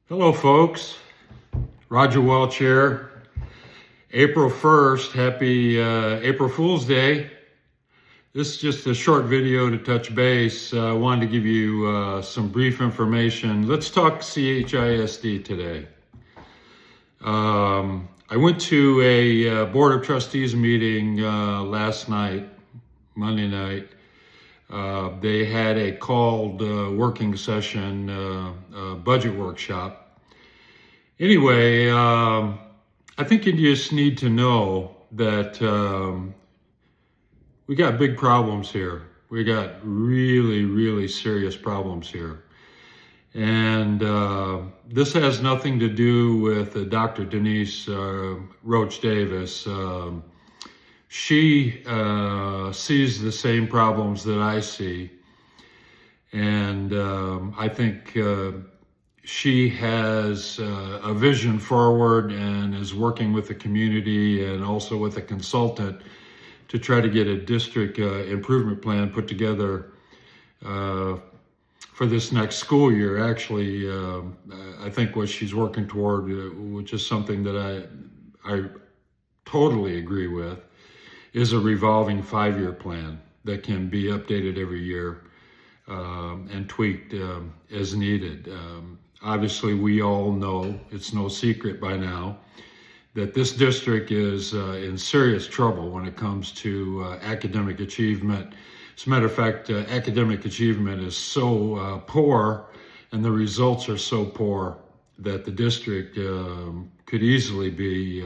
Hello, folks. Roger Welch here. April 1st, happy April Fool's Day. This is just a short video to touch base. I wanted to give you some brief information. Let's talk CHISD today. I went to a Board of Trustees meeting last night, Monday night. They had a called working session, budget workshop. Anyway, I think you just need to know that we got big problems here. We got really, really serious problems here. And this has nothing to do with Dr. Denise Roach Davis. She sees the same problems that I see. And I think she has a vision forward and is working with the community and also with a consultant to try to get a district improvement plan put together for this next school year. Actually, I think what she's working toward, which is something that I totally agree with, is a revolving 5-year plan that can be updated every year and tweaked as needed. Obviously, we all know, it's no secret by now, that this district is in serious trouble when it comes to academic achievement. As a matter of fact, academic achievement is so poor and the results are so poor that the district could easily be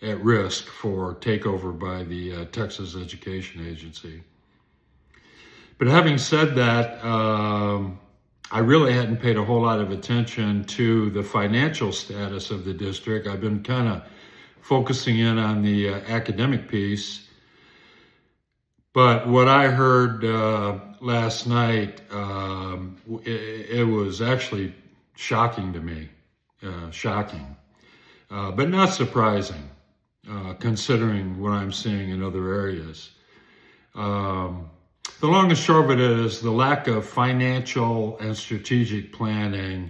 at risk for takeover by the Texas Education Agency. But having said that, I really hadn't paid a whole lot of attention to the financial status of the district. I've been kind of focusing in on the academic piece. But what I heard last night, it was actually shocking to me, but not surprising, considering what I'm seeing in other areas. The long and short of it is the lack of financial and strategic planning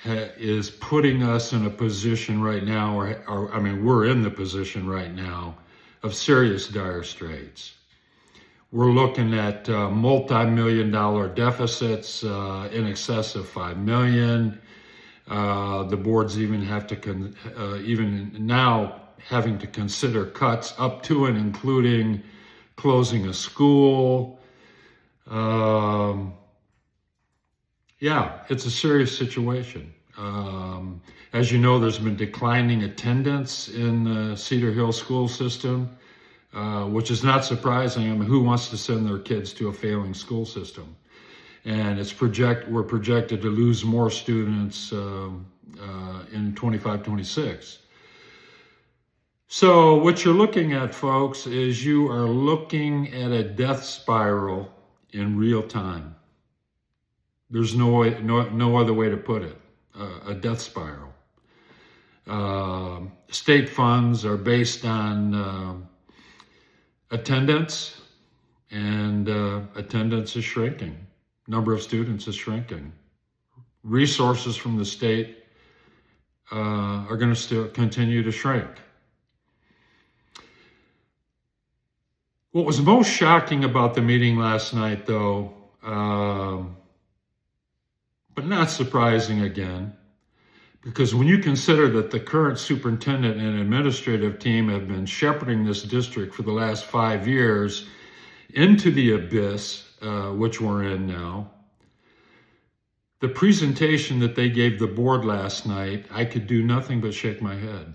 is putting us in a position right now, we're in the position right now of serious dire straits. We're looking at multi-million-dollar deficits in excess of $5 million. The boards even have to, even now, having to consider cuts up to and including closing a school. Yeah, it's a serious situation. As you know, there's been declining attendance in the Cedar Hill school system, which is not surprising. I mean, who wants to send their kids to a failing school system? And we're projected to lose more students in 25-26. So what you're looking at, folks, is you are looking at a death spiral in real time. There's no other way to put it, a death spiral. State funds are based on attendance, and attendance is shrinking. Number of students is shrinking. Resources from the state are going to still continue to shrink. What was most shocking about the meeting last night, though, but not surprising again, because when you consider that the current superintendent and administrative team have been shepherding this district for the last 5 years into the abyss, which we're in now, the presentation that they gave the board last night, I could do nothing but shake my head.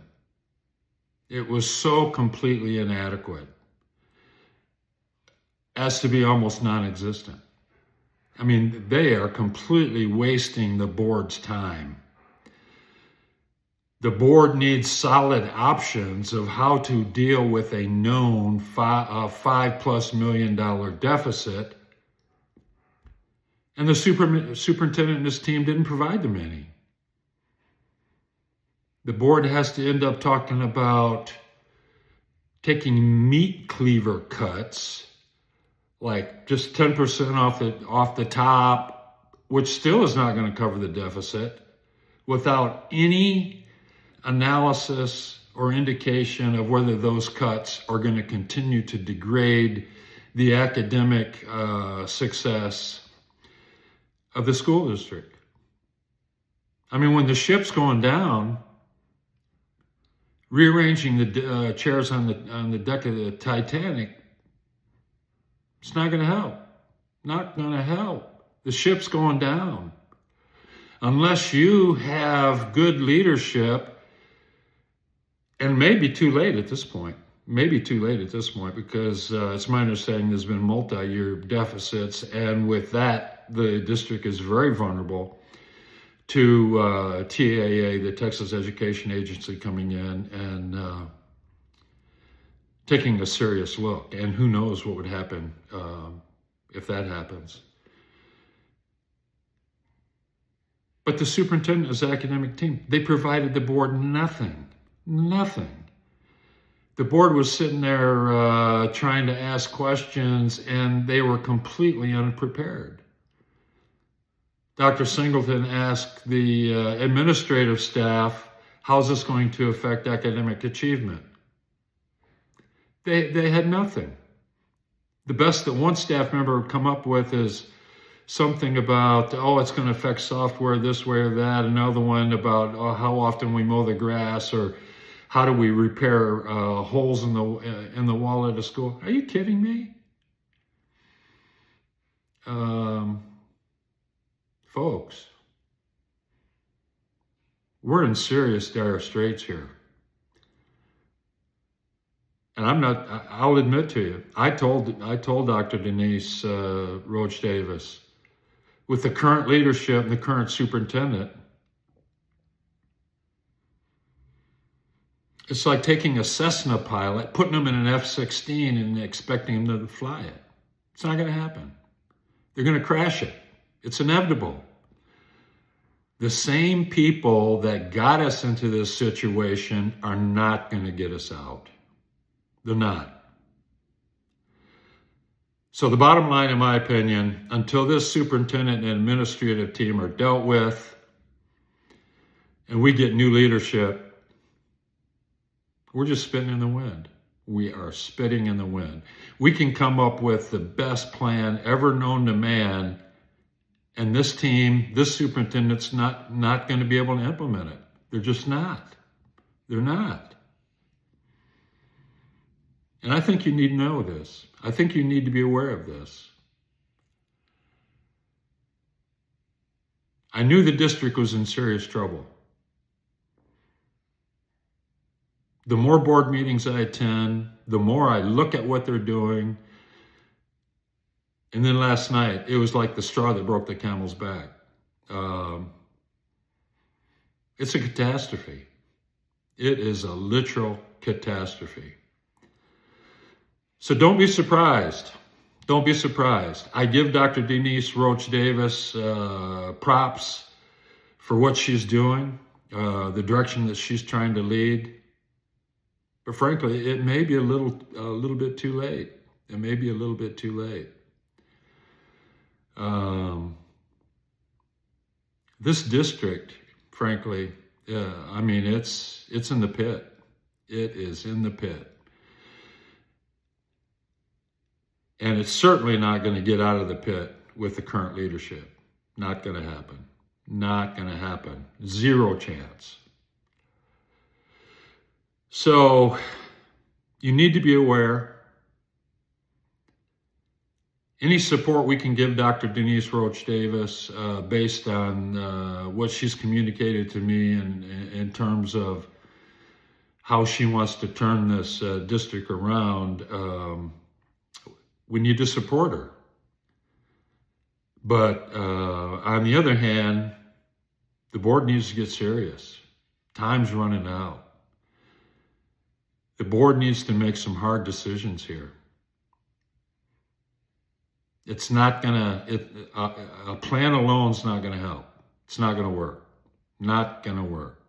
It was so completely inadequate as to be almost non-existent. I mean, they are completely wasting the board's time. The board needs solid options of how to deal with a known $5+ million deficit, and the superintendent and his team didn't provide them any. The board has to end up talking about taking meat cleaver cuts, like just 10% off the top, which still is not going to cover the deficit, without any analysis or indication of whether those cuts are going to continue to degrade the academic success of the school district. I mean, when the ship's going down, rearranging the chairs on the deck of the Titanic, it's not going to help. Not going to help. The ship's going down. Unless you have good leadership, and maybe too late at this point. Maybe too late at this point, because it's my understanding there's been multi-year deficits, and with that, the district is very vulnerable to TAA, the Texas Education Agency, coming in and taking a serious look. And who knows what would happen if that happens. But the superintendent and his academic team, they provided the board nothing. The board was sitting there trying to ask questions, and they were completely unprepared. Dr. Singleton asked the administrative staff, how's this going to affect academic achievement? They had nothing. The best that one staff member would come up with is something about, it's going to affect software this way or that. Another one about how often we mow the grass, or how do we repair holes in the wall at a school. Are you kidding me? Folks, we're in serious dire straits here. And I'll admit to you, I told Dr. Denise Roach Davis, with the current leadership and the current superintendent, it's like taking a Cessna pilot, putting them in an F-16 and expecting them to fly it. It's not going to happen. They're going to crash it. It's inevitable. The same people that got us into this situation are not going to get us out. They're not. So the bottom line, in my opinion, until this superintendent and administrative team are dealt with and we get new leadership, we're just spitting in the wind. We are spitting in the wind. We can come up with the best plan ever known to man, and this team, this superintendent's not going to be able to implement it. They're just not. They're not. And I think you need to know this. I think you need to be aware of this. I knew the district was in serious trouble. The more board meetings I attend, the more I look at what they're doing. And then last night, it was like the straw that broke the camel's back. It's a catastrophe. It is a literal catastrophe. So don't be surprised. Don't be surprised. I give Dr. Denise Roach Davis props for what she's doing, the direction that she's trying to lead. But frankly, it may be a little bit too late. It may be a little bit too late. This district, frankly, it's in the pit. It is in the pit. And it's certainly not going to get out of the pit with the current leadership. Not going to happen. Not going to happen. Zero chance. So you need to be aware. Any support we can give Dr. Denise Roach Davis based on what she's communicated to me in terms of how she wants to turn this district around, we need to support her. But on the other hand, the board needs to get serious. Time's running out. The board needs to make some hard decisions here. It's not gonna, a plan alone is not gonna help. It's not gonna work. Not gonna work.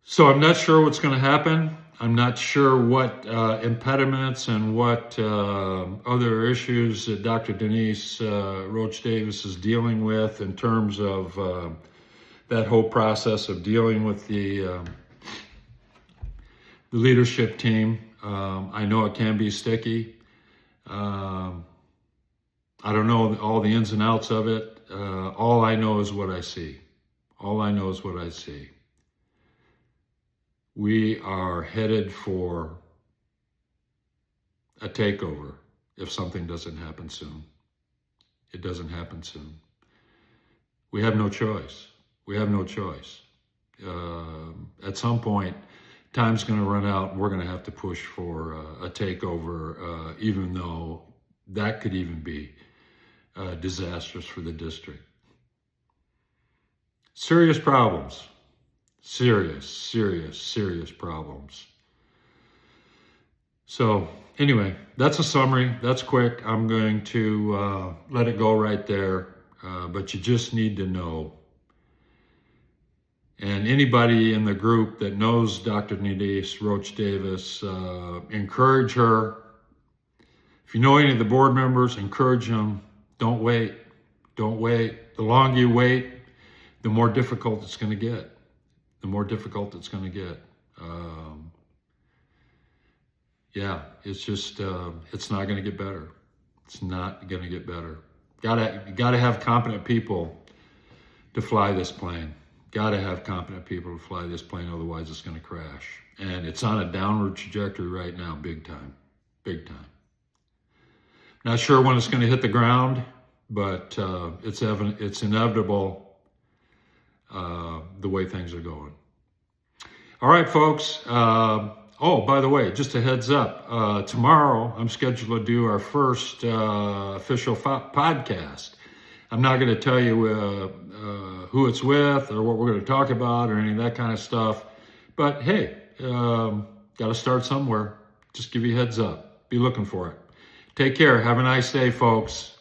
So I'm not sure what's gonna happen. I'm not sure what impediments and what other issues that Dr. Denise Roach Davis is dealing with in terms of that whole process of dealing with the leadership team. I know it can be sticky. I don't know all the ins and outs of it. All I know is what I see. All I know is what I see. We are headed for a takeover if something doesn't happen soon. It doesn't happen soon. We have no choice. We have no choice. At some point, time's going to run out and we're going to have to push for a takeover, even though that could even be disastrous for the district. Serious problems. Serious problems. So anyway, that's a summary. That's quick. I'm going to let it go right there. But you just need to know. And anybody in the group that knows Dr. Denise Roach Davis, encourage her. If you know any of the board members, encourage them. Don't wait. Don't wait. The longer you wait, the more difficult it's going to get. The more difficult it's going to get. Yeah, it's just, it's not going to get better. It's not going to get better. Gotta have competent people to fly this plane. Gotta have competent people to fly this plane, otherwise it's going to crash. And it's on a downward trajectory right now, big time. Not sure when it's going to hit the ground, but it's inevitable the way things are going. All right, folks. Oh, by the way, just a heads up. Tomorrow, I'm scheduled to do our first official podcast. I'm not going to tell you who it's with or what we're going to talk about or any of that kind of stuff. But hey, got to start somewhere. Just give you a heads up. Be looking for it. Take care. Have a nice day, folks.